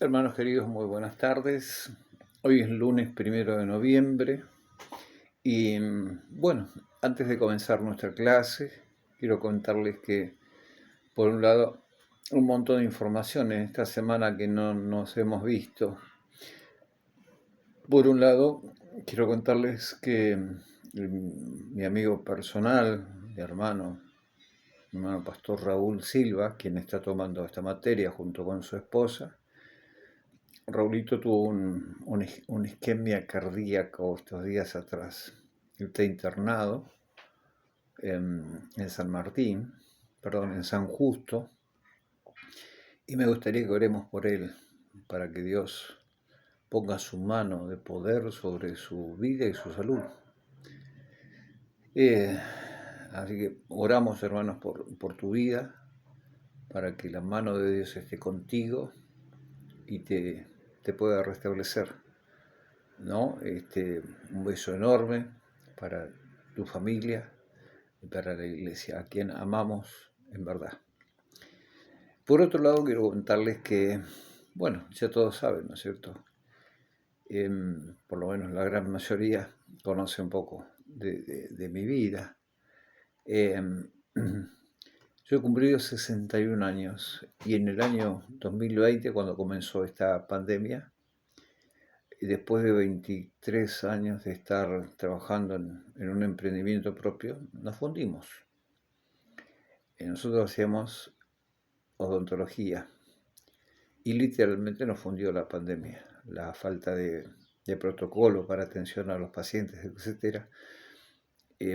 Hermanos queridos, muy buenas tardes. Hoy es lunes 1 de noviembre y bueno, antes de comenzar nuestra clase, quiero contarles que, por un lado, un montón de información en esta semana que no nos hemos visto. Por un lado, quiero contarles que mi amigo personal, mi hermano pastor Raúl Silva, quien está tomando esta materia junto con su esposa, Raulito tuvo una isquemia cardíaca estos días atrás. Él está internado en San Martín, perdón, en San Justo, y me gustaría que oremos por él, para que Dios ponga su mano de poder sobre su vida y su salud. Eh, Así que oramos, hermanos, por tu vida, para que la mano de Dios esté contigo y te pueda restablecer. ¿No? Un beso enorme para tu familia y para la iglesia, a quien amamos en verdad. Por otro lado, quiero contarles que, bueno, ya todos saben, ¿no es cierto? Por lo menos la gran mayoría conoce un poco de mi vida. Em, yo he cumplido 61 años y en el año 2020, cuando comenzó esta pandemia, y después de 23 años de estar trabajando en un emprendimiento propio, nos fundimos. Nosotros hacíamos odontología y literalmente nos fundió la pandemia. La falta de protocolo para atención a los pacientes, etc.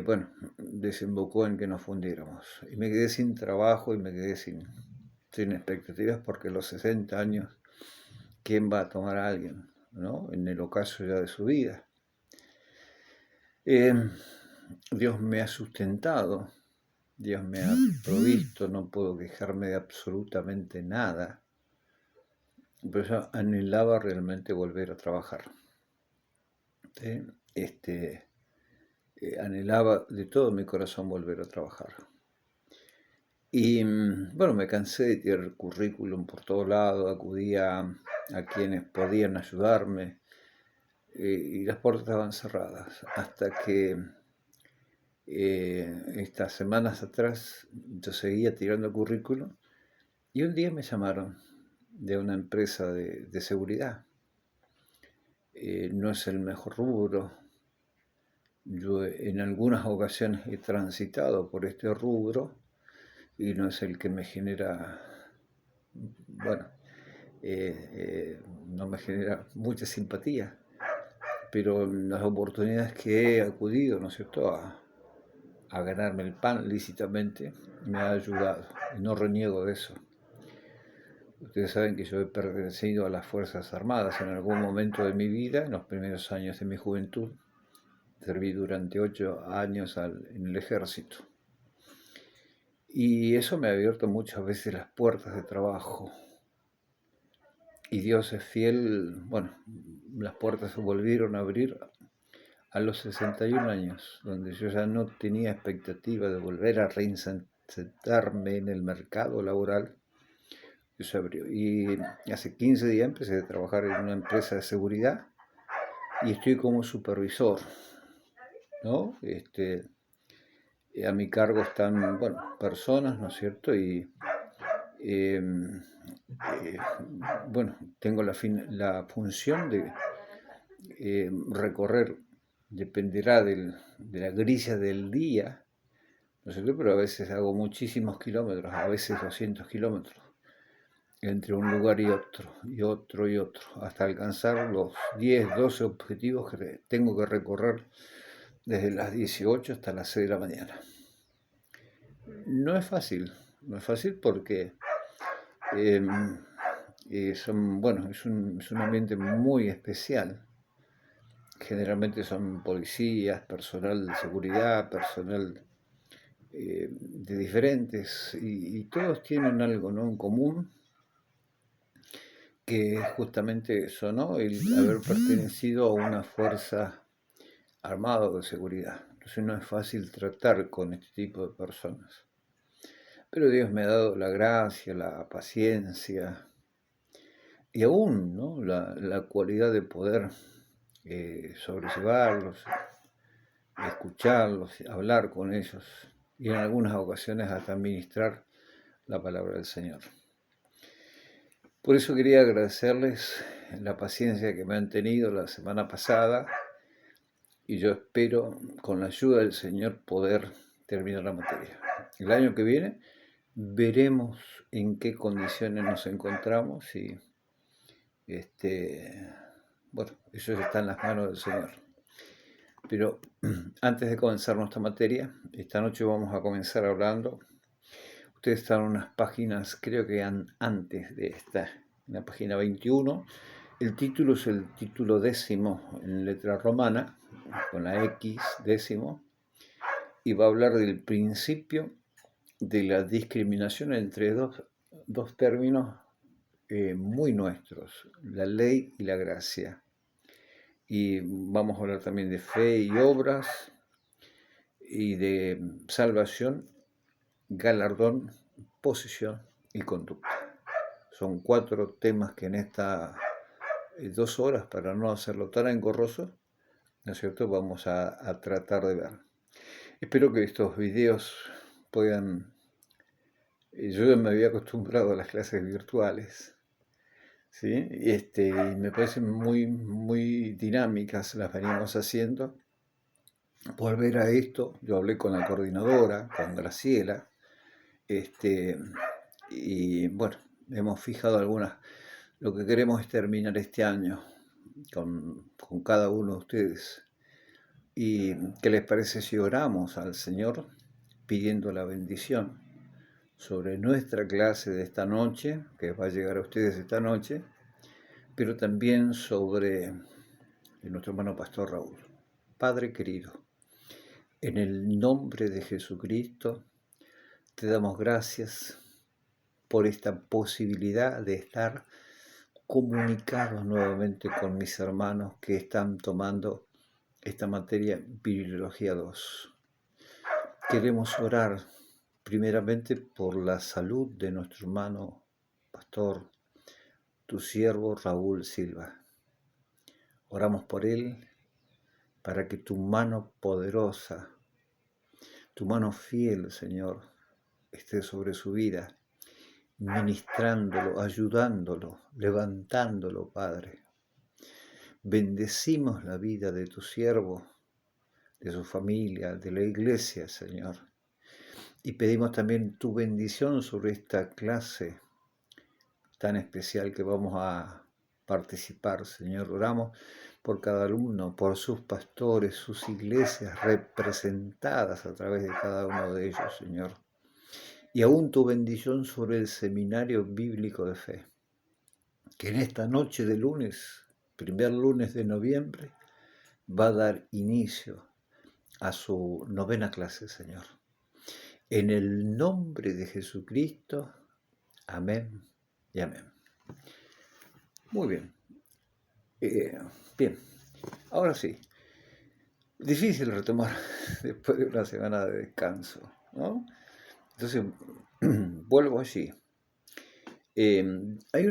Bueno, desembocó en que nos fundiéramos. Y me quedé sin trabajo y me quedé sin expectativas, porque a los 60 años, ¿quién va a tomar a alguien, ¿no? En el ocaso ya de su vida. Dios me ha sustentado, Dios me ha provisto, no puedo quejarme de absolutamente nada, pero yo anhelaba realmente volver a trabajar. ¿Sí? Anhelaba de todo mi corazón volver a trabajar. Y bueno, me cansé de tirar currículum por todo lado, acudía a quienes podían ayudarme, y las puertas estaban cerradas, hasta que estas semanas atrás yo seguía tirando currículum y un día me llamaron de una empresa de seguridad. No es el mejor rubro. Yo en algunas ocasiones he transitado por este rubro y no es el que me genera, bueno, no me genera mucha simpatía, pero las oportunidades que he acudido, ¿no es cierto?, a ganarme el pan lícitamente, me ha ayudado y no reniego de eso. Ustedes saben que yo he pertenecido a las Fuerzas Armadas en algún momento de mi vida, en los primeros años de mi juventud. Serví durante 8 años en el ejército. Y eso me ha abierto muchas veces las puertas de trabajo. Y Dios es fiel. Bueno, las puertas se volvieron a abrir a los 61 años, donde yo ya no tenía expectativa de volver a reinsertarme en el mercado laboral. Eso se abrió. Y hace 15 días empecé a trabajar en una empresa de seguridad y estoy como supervisor, ¿no? A mi cargo están, bueno, personas, ¿no es cierto? Y eh, eh, bueno, tengo la función de recorrer, dependerá de la grilla del día, ¿no es cierto? Pero a veces hago muchísimos kilómetros, a veces 200 kilómetros, entre un lugar y otro, y otro y otro, hasta alcanzar los 10, 12 objetivos que tengo que recorrer desde las 18 hasta las 6 de la mañana. No es fácil, no es fácil porque eh, bueno, es un ambiente muy especial. Generalmente son policías, personal de seguridad, personal de diferentes, y todos tienen algo, ¿no?, en común, que es justamente eso, ¿no?, el haber pertenecido a una fuerza armada de seguridad. Entonces no es fácil tratar con este tipo de personas. Pero Dios me ha dado la gracia, la paciencia y aún, ¿no? la cualidad de poder sobrellevarlos, escucharlos, hablar con ellos y en algunas ocasiones hasta administrar la palabra del Señor. Por eso quería agradecerles la paciencia que me han tenido la semana pasada y yo espero con la ayuda del Señor poder terminar la materia. El año que viene veremos en qué condiciones nos encontramos y bueno, eso está en las manos del Señor. Pero antes de comenzar nuestra materia, esta noche vamos a comenzar hablando. Ustedes están en unas páginas, creo que antes de esta, en la página 21. El título es el título 10 en letra romana, con la X 10, y va a hablar del principio de la discriminación entre dos términos muy nuestros, la ley y la gracia. Y vamos a hablar también de fe y obras, y de salvación, galardón, posición y conducta. Son 4 temas que en estas 2 horas, para no hacerlo tan engorroso, ¿no es cierto?, vamos a tratar de ver. Espero que estos videos puedan... Yo ya me había acostumbrado a las clases virtuales, ¿sí? Y me parecen muy dinámicas, las venimos haciendo. Volver a esto, yo hablé con la coordinadora, con Graciela, y bueno, hemos fijado algunas. Lo que queremos es terminar este año con cada uno de ustedes. ¿Y qué les parece si oramos al Señor pidiendo la bendición sobre nuestra clase de esta noche, que va a llegar a ustedes esta noche, pero también sobre nuestro hermano Pastor Raúl? Padre querido, en el nombre de Jesucristo, te damos gracias por esta posibilidad de estar comunicados nuevamente con mis hermanos que están tomando esta materia Virología 2. Queremos orar primeramente por la salud de nuestro hermano pastor, tu siervo Raúl Silva. Oramos por él para que tu mano poderosa, tu mano fiel, Señor, esté sobre su vida, ministrándolo, ayudándolo, levantándolo, Padre. Bendecimos la vida de tu siervo, de su familia, de la iglesia, Señor. Y pedimos también tu bendición sobre esta clase tan especial que vamos a participar, Señor. Oramos por cada alumno, por sus pastores, sus iglesias representadas a través de cada uno de ellos, Señor. Y aún tu bendición sobre el seminario bíblico de fe, que en esta noche de lunes, primer lunes de noviembre, va a dar inicio a su 9ª clase, Señor. En el nombre de Jesucristo, amén y amén. Muy bien. Bien, ahora sí. Difícil retomar después de una semana de descanso, ¿no? Entonces, vuelvo allí. Hay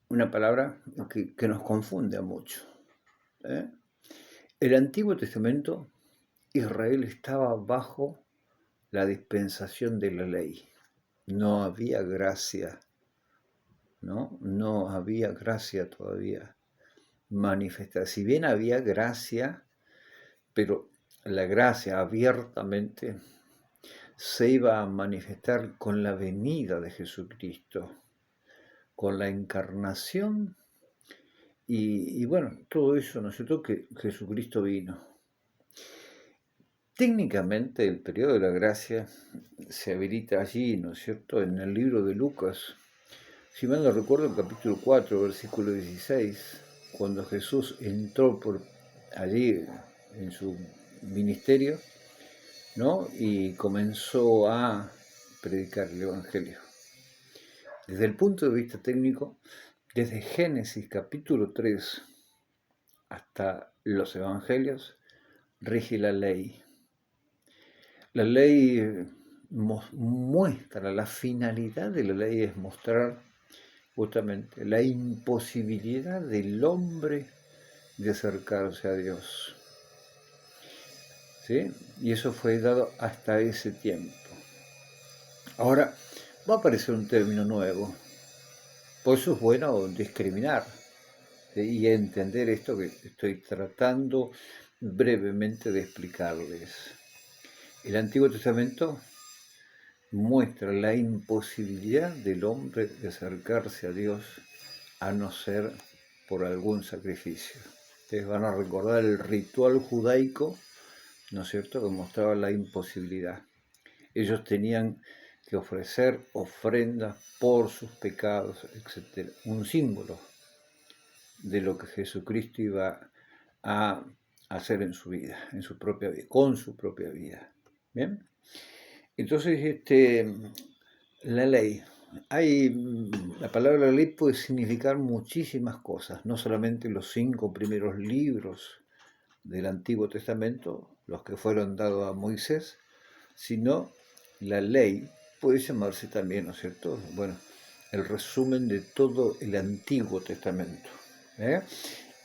una palabra que nos confunde mucho. El Antiguo Testamento, Israel estaba bajo la dispensación de la ley. No había gracia, ¿no? No había gracia todavía manifestada. Si bien había gracia, pero la gracia abiertamente se iba a manifestar con la venida de Jesucristo, con la encarnación y bueno, todo eso, ¿no es cierto?, que Jesucristo vino. Técnicamente el periodo de la gracia se habilita allí, ¿no es cierto?, en el libro de Lucas, si mal no recuerdo, el capítulo 4, versículo 16, cuando Jesús entró por allí en su ministerio, ¿no?, y comenzó a predicar el Evangelio. Desde el punto de vista técnico, desde Génesis capítulo 3 hasta los Evangelios, rige la ley. La ley muestra, la finalidad de la ley es mostrar justamente la imposibilidad del hombre de acercarse a Dios. ¿Sí? Y eso fue dado hasta ese tiempo. Ahora, va a aparecer un término nuevo. Por eso es bueno discriminar, ¿sí? Y entender esto que estoy tratando brevemente de explicarles. El Antiguo Testamento muestra la imposibilidad del hombre de acercarse a Dios a no ser por algún sacrificio. Ustedes van a recordar el ritual judaico, ¿no es cierto?, que mostraba la imposibilidad. Ellos tenían que ofrecer ofrendas por sus pecados, etc. Un símbolo de lo que Jesucristo iba a hacer en su vida, en su propia vida, con su propia vida. ¿Bien? Entonces, la ley. La palabra ley puede significar muchísimas cosas, no solamente los 5 primeros libros del Antiguo Testamento, los que fueron dados a Moisés, sino la ley puede llamarse también, ¿no es cierto? Bueno, el resumen de todo el Antiguo Testamento. ¿Eh?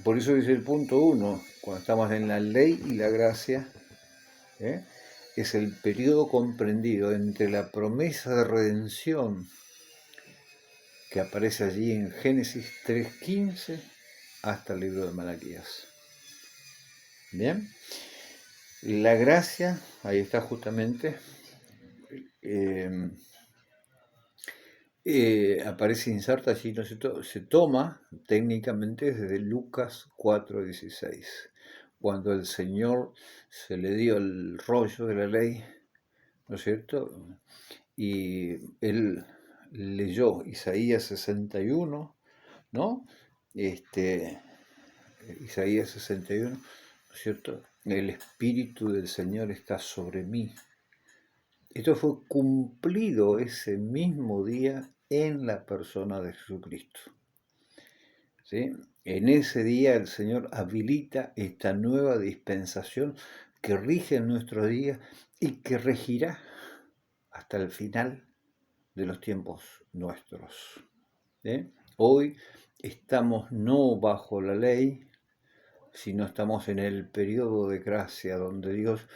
Por eso dice el punto 1, cuando estamos en la ley y la gracia, es el periodo comprendido entre la promesa de redención que aparece allí en Génesis 3:15 hasta el libro de Malaquías. Bien, la gracia, ahí está justamente, aparece inserta allí, ¿no es cierto? Se toma técnicamente desde Lucas 4:16, cuando el Señor se le dio el rollo de la ley, ¿no es cierto? Y él leyó Isaías 61, ¿no? Isaías 61, ¿no es cierto? El Espíritu del Señor está sobre mí. Esto fue cumplido ese mismo día en la persona de Jesucristo. ¿Sí? En ese día el Señor habilita esta nueva dispensación que rige en nuestro día y que regirá hasta el final de los tiempos nuestros. Hoy estamos no bajo la ley, sino estamos en el periodo de gracia donde Dios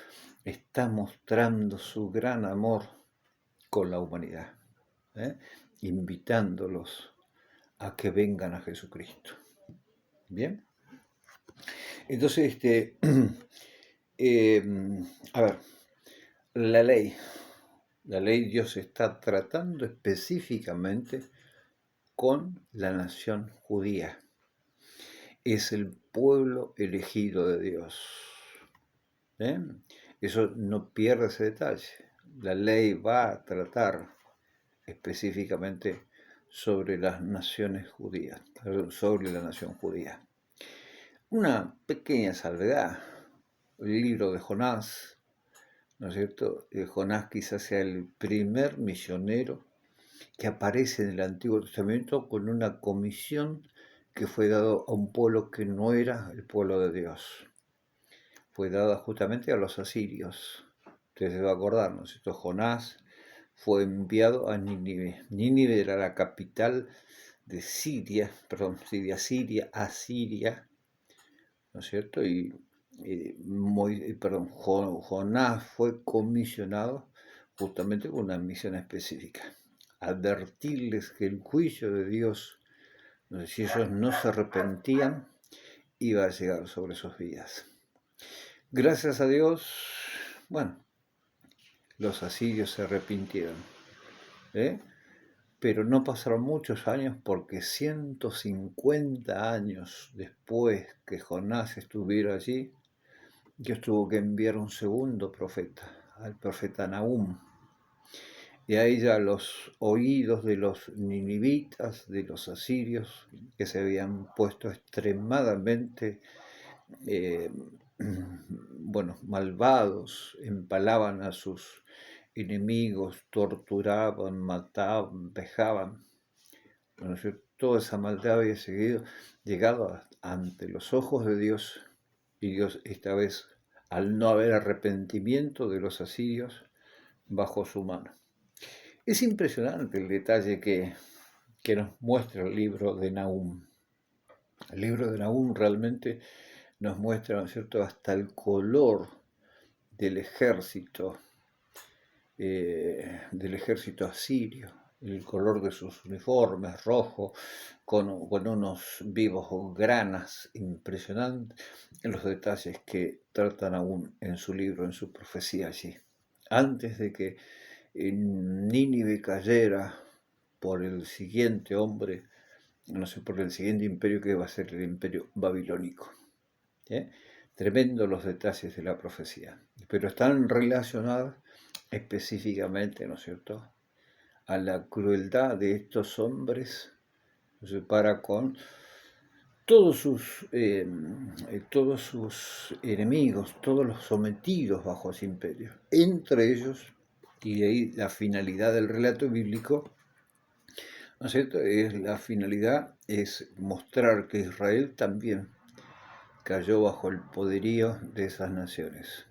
está mostrando su gran amor con la humanidad, invitándolos a que vengan a Jesucristo. Bien, entonces, a ver, la ley Dios está tratando específicamente con la nación judía. Es el pueblo elegido de Dios. Eso no pierde ese detalle. La ley va a tratar específicamente sobre las naciones judías, sobre la nación judía. Una pequeña salvedad, el libro de Jonás, ¿no es cierto? Jonás quizás sea el primer misionero que aparece en el Antiguo Testamento con una comisión que fue dado a un pueblo que no era el pueblo de Dios. Fue dada justamente a los asirios. Ustedes se van a acordar, ¿no es cierto? Jonás fue enviado a Nínive. Nínive era la capital de Siria, Asiria, ¿no es cierto? Jonás fue comisionado justamente con una misión específica, advertirles que el juicio de Dios, si ellos no se arrepentían, iba a llegar sobre sus vidas. Gracias a Dios, bueno, los asirios se arrepintieron, pero no pasaron muchos años porque 150 años después que Jonás estuviera allí, Dios tuvo que enviar un segundo profeta, al profeta Nahum. Y ahí ya los oídos de los ninivitas, de los asirios, que se habían puesto extremadamente malvados, empalaban a sus enemigos, torturaban, mataban, vejaban. Toda esa maldad había llegado ante los ojos de Dios, y Dios esta vez, al no haber arrepentimiento de los asirios, bajó su mano. Es impresionante el detalle que que nos muestra el libro de Nahum. El libro de Nahum realmente nos muestra, ¿no es cierto?, hasta el color del ejército asirio, el color de sus uniformes, rojo, con unos vivos granas impresionantes, en los detalles que tratan aún en su libro, en su profecía allí. Antes de que Nínive cayera por el siguiente hombre, no sé, por el siguiente imperio que va a ser el imperio babilónico. Tremendo los detalles de la profecía, pero están relacionados específicamente, ¿no es cierto?, a la crueldad de estos hombres, para con todos sus enemigos, todos los sometidos bajo ese imperio, entre ellos, y de ahí la finalidad del relato bíblico, ¿no es cierto?, la finalidad es mostrar que Israel también cayó bajo el poderío de esas naciones.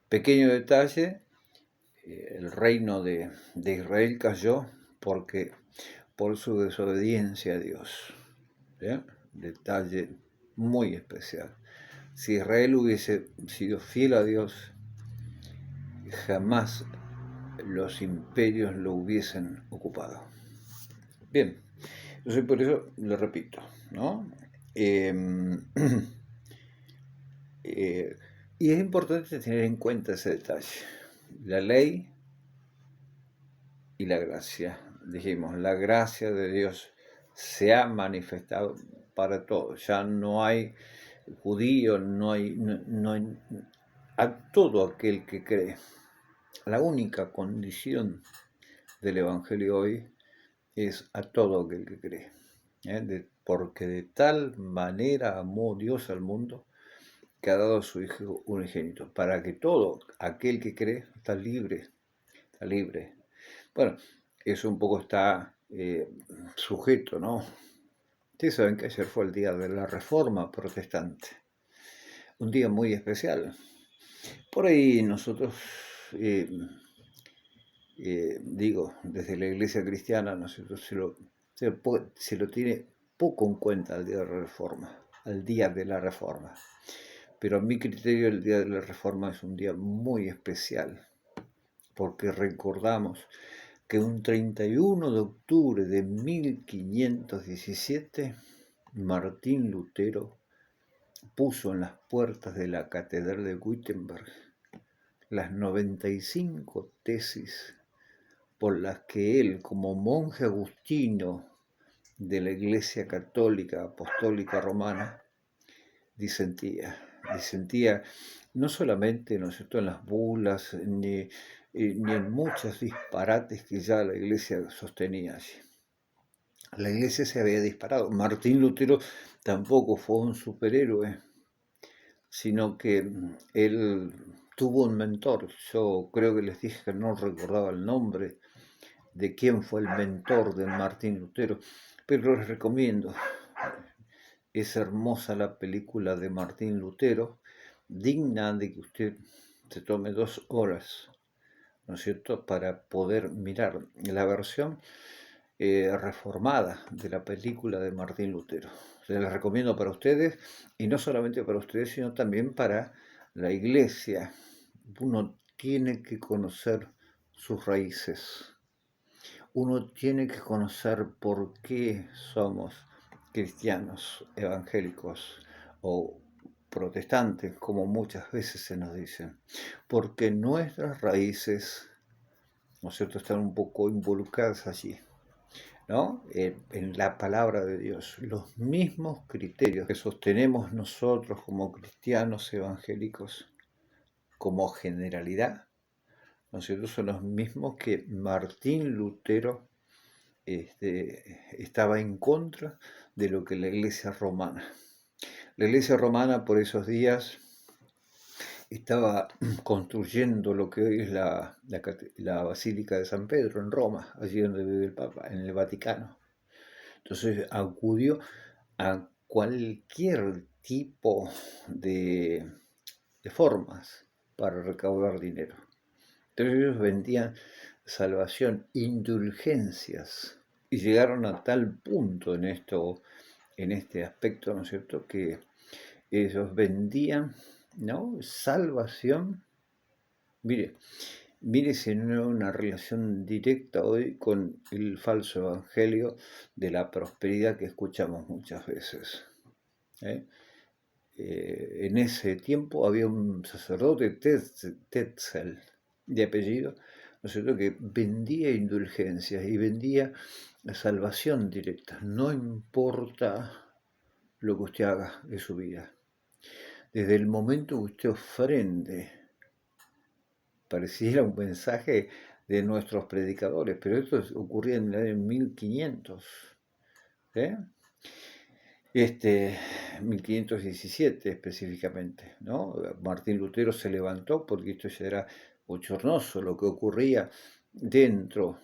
Pequeño detalle, el reino de Israel cayó por su desobediencia a Dios. Detalle muy especial. Si Israel hubiese sido fiel a Dios, jamás los imperios lo hubiesen ocupado. Bien, entonces por eso lo repito, ¿no? Y es importante tener en cuenta ese detalle. La ley y la gracia. Dijimos, la gracia de Dios se ha manifestado para todos. Ya no hay judío, no hay a todo aquel que cree. La única condición del Evangelio hoy es a todo aquel que cree. Porque de tal manera amó Dios al mundo que ha dado a su Hijo unigénito, para que todo aquel que cree está libre. Bueno, eso un poco está sujeto, ¿no? Ustedes saben que ayer fue el día de la Reforma Protestante, un día muy especial. Por ahí nosotros, digo, desde la Iglesia Cristiana, nosotros se lo tiene poco en cuenta al día de la Reforma, al día de la Reforma. Pero a mi criterio el día de la Reforma es un día muy especial, porque recordamos que un 31 de octubre de 1517, Martín Lutero puso en las puertas de la Catedral de Wittenberg las 95 tesis por las que él, como monje agustino de la Iglesia Católica Apostólica Romana, disentía no solamente, ¿no es cierto?, en las bulas, ni en muchos disparates que ya la Iglesia sostenía allí. La Iglesia se había disparado. Martín Lutero tampoco fue un superhéroe, sino que él tuvo un mentor. Yo creo que les dije que no recordaba el nombre de quién fue el mentor de Martín Lutero, pero les recomiendo. Es hermosa la película de Martín Lutero, digna de que usted se tome 2 horas, ¿no es cierto?, para poder mirar la versión reformada de la película de Martín Lutero. Se la recomiendo para ustedes, y no solamente para ustedes, sino también para la Iglesia. Uno tiene que conocer sus raíces. Uno tiene que conocer por qué somos cristianos, evangélicos o protestantes, como muchas veces se nos dicen, porque nuestras raíces, ¿no es cierto?, están un poco involucradas allí, ¿no? En la palabra de Dios. Los mismos criterios que sostenemos nosotros como cristianos evangélicos como generalidad, ¿no es cierto?, son los mismos que Martín Lutero estaba en contra de lo que la Iglesia romana. La Iglesia romana por esos días estaba construyendo lo que hoy es la Basílica de San Pedro en Roma, allí donde vive el Papa, en el Vaticano. Entonces acudió a cualquier tipo de formas para recaudar dinero. Entonces ellos vendían salvación, indulgencias Y llegaron a tal punto en este aspecto, ¿no es cierto?, que ellos vendían, ¿no?, salvación. Mire si no hay una relación directa hoy con el falso evangelio de la prosperidad que escuchamos muchas veces. ¿eh? En ese tiempo había un sacerdote, Tetzel, de apellido, ¿no es cierto?, que vendía indulgencias y vendía la salvación directa. No importa lo que usted haga de su vida. Desde el momento que usted ofrende, pareciera un mensaje de nuestros predicadores, pero esto ocurría en el año 1500. 1517 específicamente, ¿no? Martín Lutero se levantó porque esto ya era bochornoso lo que ocurría dentro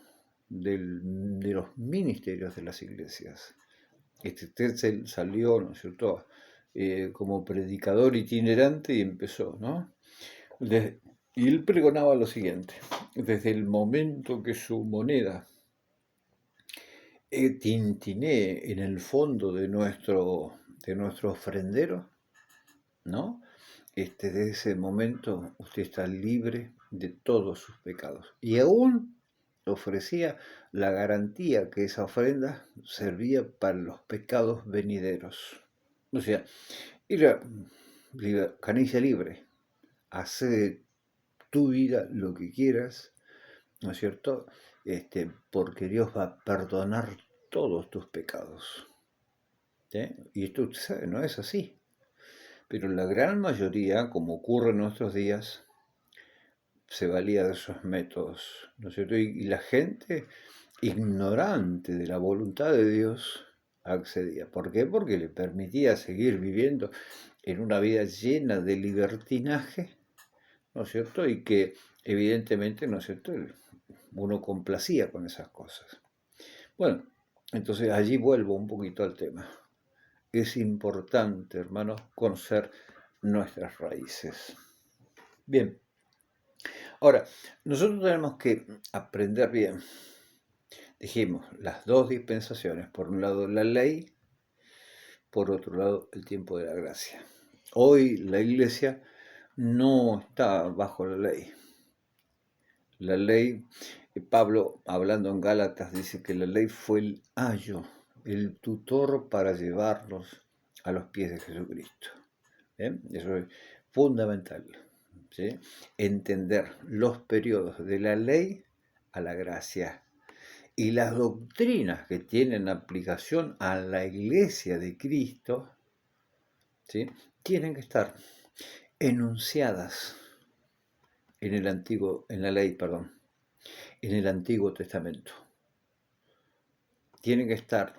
de los ministerios de las iglesias. Tetzel salió, ¿no es cierto?, como predicador itinerante y empezó, ¿no? Y él pregonaba lo siguiente: desde el momento que su moneda tintinee en el fondo de nuestro ofrendero, ¿no?, desde ese momento usted está libre de todos sus pecados. Y aún ofrecía la garantía que esa ofrenda servía para los pecados venideros. O sea, era canicia libre. Hace de tu vida lo que quieras, ¿no es cierto?, porque Dios va a perdonar todos tus pecados. Y esto usted sabe, no es así. Pero la gran mayoría, como ocurre en nuestros días, se valía de esos métodos, ¿no es cierto? Y la gente, ignorante de la voluntad de Dios, accedía. ¿Por qué? Porque le permitía seguir viviendo en una vida llena de libertinaje, ¿no es cierto? Y que evidentemente, ¿no es cierto?, uno complacía con esas cosas. Bueno, entonces allí vuelvo un poquito al tema. Es importante, hermanos, conocer nuestras raíces. Bien. Ahora, nosotros tenemos que aprender bien. Dijimos, las dos dispensaciones. Por un lado la ley, por otro lado el tiempo de la gracia. Hoy la iglesia no está bajo la ley. La ley, Pablo, hablando en Gálatas, dice que la ley fue el ayo, el tutor para llevarnos a los pies de Jesucristo. Eso es fundamental, ¿sí? Entender los periodos de la ley a la gracia y las doctrinas que tienen aplicación a la iglesia de Cristo, ¿sí?, tienen que estar enunciadas en la ley, en el Antiguo Testamento. Tienen que estar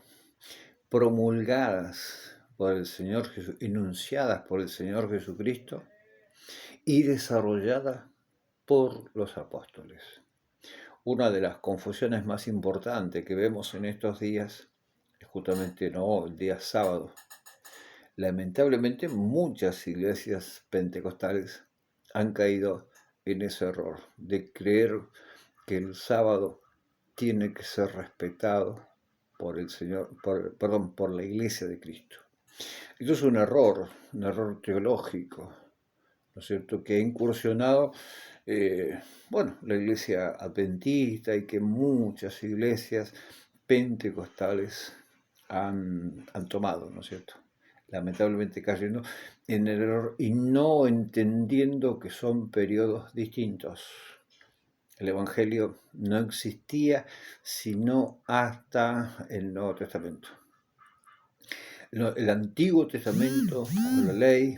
promulgadas por el Señor Jesús, enunciadas por el Señor Jesucristo y desarrolladas por los apóstoles. Una de las confusiones más importantes que vemos en estos días es justamente el día sábado. Lamentablemente muchas iglesias pentecostales han caído en ese error de creer que el sábado tiene que ser respetado por el Señor, por la iglesia de Cristo. Esto es un error teológico, ¿no es cierto?, que ha incursionado, la iglesia adventista y que muchas iglesias pentecostales han tomado, ¿no es cierto?, lamentablemente cayendo en el error y no entendiendo que son periodos distintos. El Evangelio no existía sino hasta el Nuevo Testamento. El Antiguo Testamento, o la ley,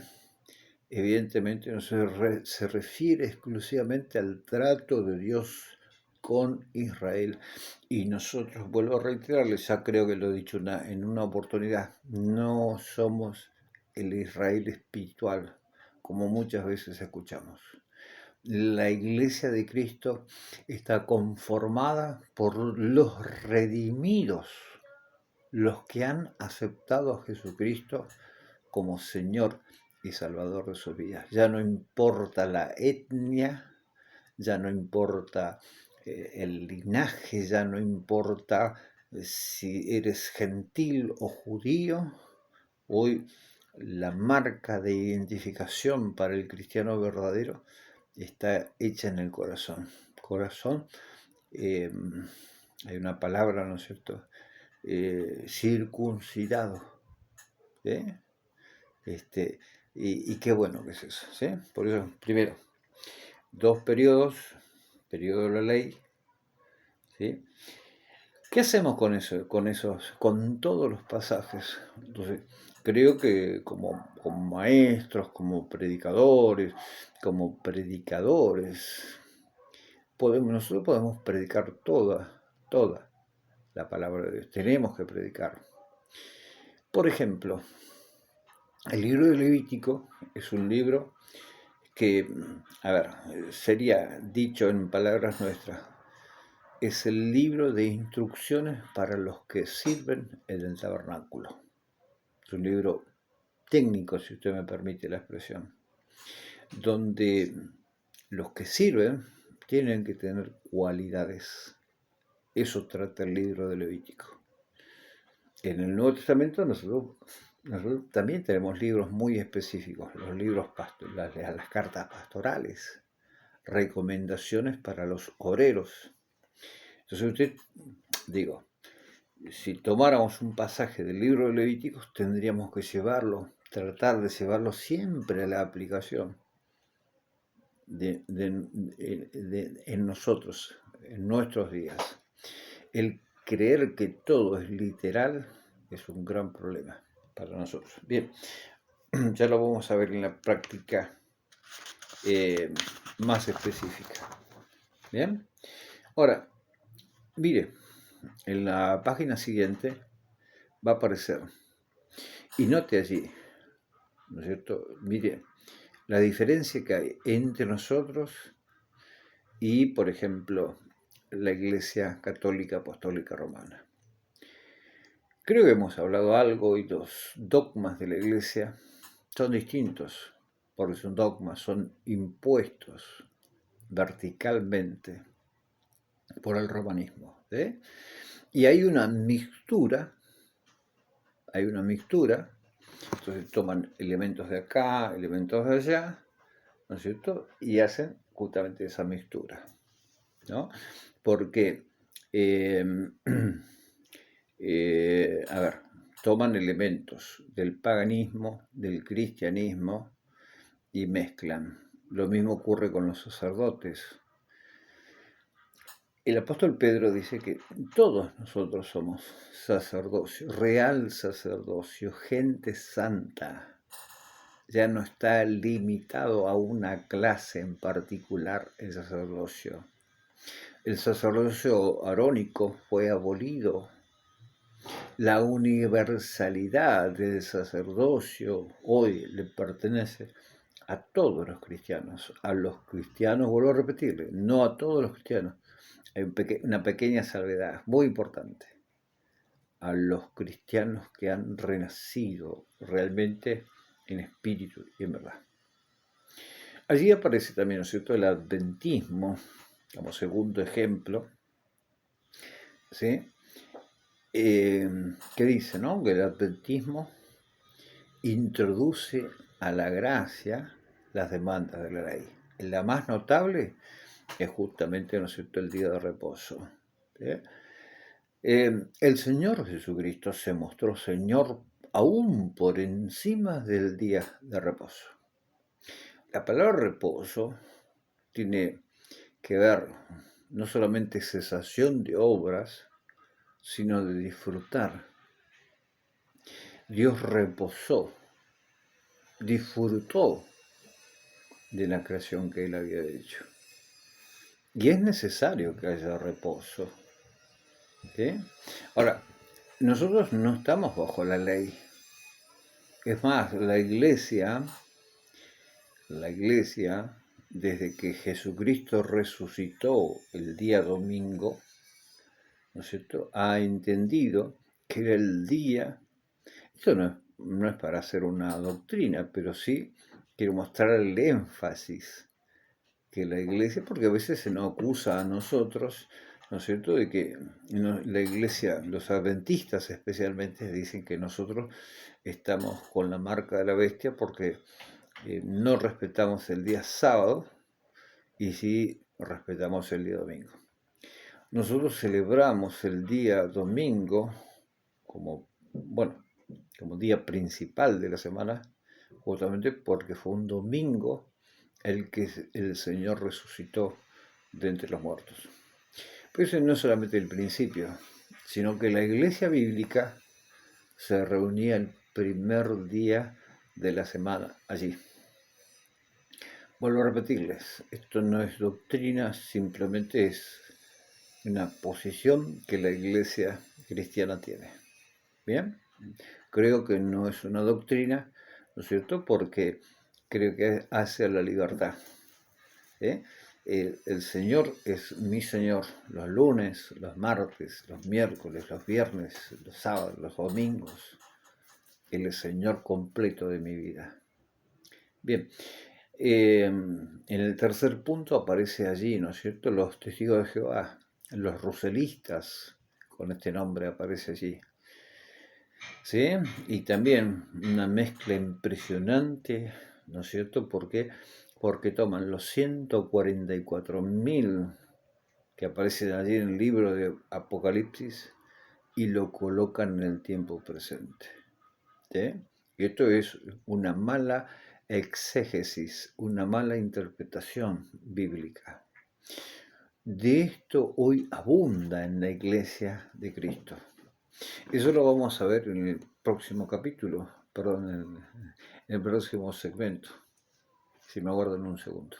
evidentemente no se refiere exclusivamente al trato de Dios con Israel. Y nosotros, vuelvo a reiterarles, ya creo que lo he dicho en una oportunidad, no somos el Israel espiritual, como muchas veces escuchamos. La iglesia de Cristo está conformada por los redimidos, los que han aceptado a Jesucristo como Señor y Salvador de sus vidas. Ya no importa la etnia, ya no importa el linaje, ya no importa si eres gentil o judío. Hoy la marca de identificación para el cristiano verdadero está hecha en el corazón. Corazón, hay una palabra, ¿no es cierto? Circuncidado. ¿Sí? Y qué bueno que es eso. ¿Sí? Por eso, primero, 2 periodos, periodo de la ley. ¿Sí? ¿Qué hacemos con eso, con todos los pasajes? Entonces, creo que como maestros, como predicadores, nosotros podemos predicar toda la palabra de Dios. Tenemos que predicar. Por ejemplo, el libro de Levítico es un libro que, a ver, sería dicho en palabras nuestras, es el libro de instrucciones para los que sirven en el tabernáculo. Es un libro técnico, si usted me permite la expresión, donde los que sirven tienen que tener cualidades. Eso trata el libro de Levítico. En el Nuevo Testamento nosotros también tenemos libros muy específicos, los libros las cartas pastorales, recomendaciones para los obreros. Entonces usted, digo, si tomáramos un pasaje del libro de Levíticos, tendríamos que tratar de llevarlo siempre a la aplicación en nosotros, en nuestros días. El creer que todo es literal es un gran problema para nosotros. Bien, ya lo vamos a ver en la práctica más específica. Bien, ahora, mire, en la página siguiente va a aparecer, y note allí, ¿no es cierto? Mire, la diferencia que hay entre nosotros y, por ejemplo, la Iglesia Católica Apostólica Romana. Creo que hemos hablado algo y los dogmas de la Iglesia son distintos, porque son dogmas, son impuestos verticalmente por el romanismo. Y hay una mixtura, entonces toman elementos de acá, elementos de allá, ¿no es cierto? Y hacen justamente esa mixtura, ¿no? Porque, a ver, toman elementos del paganismo, del cristianismo y mezclan. Lo mismo ocurre con los sacerdotes. El apóstol Pedro dice que todos nosotros somos sacerdocio, real sacerdocio, gente santa. Ya no está limitado a una clase en particular el sacerdocio. El sacerdocio arónico fue abolido. La universalidad del sacerdocio hoy le pertenece a todos los cristianos. A los cristianos, vuelvo a repetirle, no a todos los cristianos. Hay una pequeña salvedad muy importante. A los cristianos que han renacido realmente en espíritu y en verdad. Allí aparece también, ¿no es cierto?, el adventismo, como segundo ejemplo, ¿sí? Que dice, ¿no?, que el adventismo introduce a la gracia las demandas de la ley. La más notable es justamente, ¿no es cierto?, el día de reposo. ¿Sí? El Señor Jesucristo se mostró Señor aún por encima del día de reposo. La palabra reposo tiene que ver no solamente cesación de obras, sino de disfrutar. Dios reposó, disfrutó de la creación que Él había hecho. Y es necesario que haya reposo. ¿Sí? Ahora, nosotros no estamos bajo la ley. Es más, la iglesia, desde que Jesucristo resucitó el día domingo, ¿no es cierto?, ha entendido que era el día. Esto no es para hacer una doctrina, pero sí quiero mostrar el énfasis que la iglesia, porque a veces se nos acusa a nosotros ¿no es cierto?, de que la iglesia, los adventistas especialmente, dicen que nosotros estamos con la marca de la bestia porque no respetamos el día sábado y sí respetamos el día domingo. Nosotros celebramos el día domingo como, bueno, como día principal de la semana, justamente porque fue un domingo el que el Señor resucitó de entre los muertos. Pero ese no es solamente el principio, sino que la iglesia bíblica se reunía el primer día de la semana allí. Vuelvo a repetirles, esto no es doctrina, simplemente es una posición que la iglesia cristiana tiene. Bien, creo que no es una doctrina, ¿no es cierto?, porque creo que hace a la libertad. El Señor es mi Señor los lunes, los martes, los miércoles, los viernes, los sábados, los domingos. Él es Señor completo de mi vida. Bien, en el tercer punto aparece allí, ¿no es cierto?, los testigos de Jehová, los ruselistas, con este nombre aparece allí. ¿Sí? Y también una mezcla impresionante, ¿no es cierto? ¿Por qué? Porque toman los 144.000 que aparecen allí en el libro de Apocalipsis y lo colocan en el tiempo presente. ¿Sí? Y esto es una mala exégesis, una mala interpretación bíblica. De esto hoy abunda en la iglesia de Cristo. Eso lo vamos a ver en el próximo capítulo, perdón, en el próximo segmento. Si me aguardan un segundo.